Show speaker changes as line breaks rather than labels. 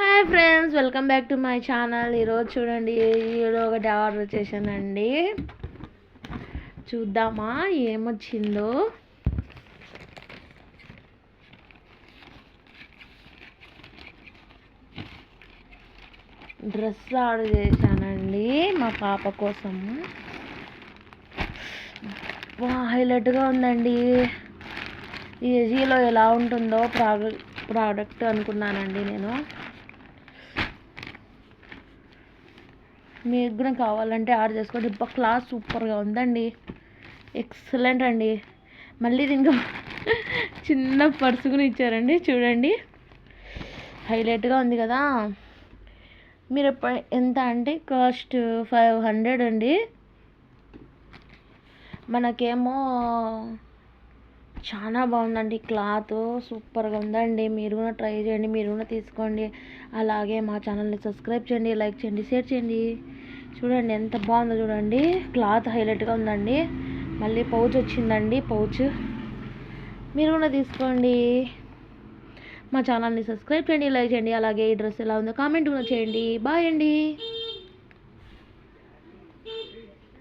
Hi friends, welcome back to my channel. ఈరోజు చూడండి, ఈరోజు ఒకటి ఆర్డర్ చేశానండి. చూద్దామా ఏమొచ్చిందో. డ్రెస్ ఆర్డర్ చేశానండి మా పాప కోసం. హైలైట్గా ఉందండి. ఏజీలో ఎలా ఉంటుందో ప్రోడక్ట్ అనుకున్నానండి నేను. మీకు కూడా కావాలంటే ఆర్డర్ చేసుకోండి. క్లాత్ సూపర్గా ఉందండి, ఎక్సలెంట్ అండి. మళ్ళీ దీనికి చిన్న పర్సు కూడా ఇచ్చారండి, చూడండి హైలైట్గా ఉంది కదా. మీరు ఎంత అంటే కాస్ట్ 500 అండి. మనకేమో చాలా బాగుందండి, క్లాత్ సూపర్గా ఉందండి. మీరు కూడా ట్రై చేయండి, మీరు కూడా తీసుకోండి. అలాగే మా ఛానల్ని సబ్స్క్రైబ్ చేయండి, లైక్ చేయండి, షేర్ చేయండి. చూడండి ఎంత బాగుందో చూడండి, క్లాత్ హైలైట్గా ఉందండి. మళ్ళీ పౌచ్ వచ్చిందండి, పౌచ్ మీరు కూడా తీసుకోండి. మా ఛానల్ని సబ్స్క్రైబ్ చేయండి, లైక్ చేయండి. అలాగే ఈ డ్రెస్ ఎలా ఉందో కామెంట్ కూడా చేయండి. బాయ్ అండి.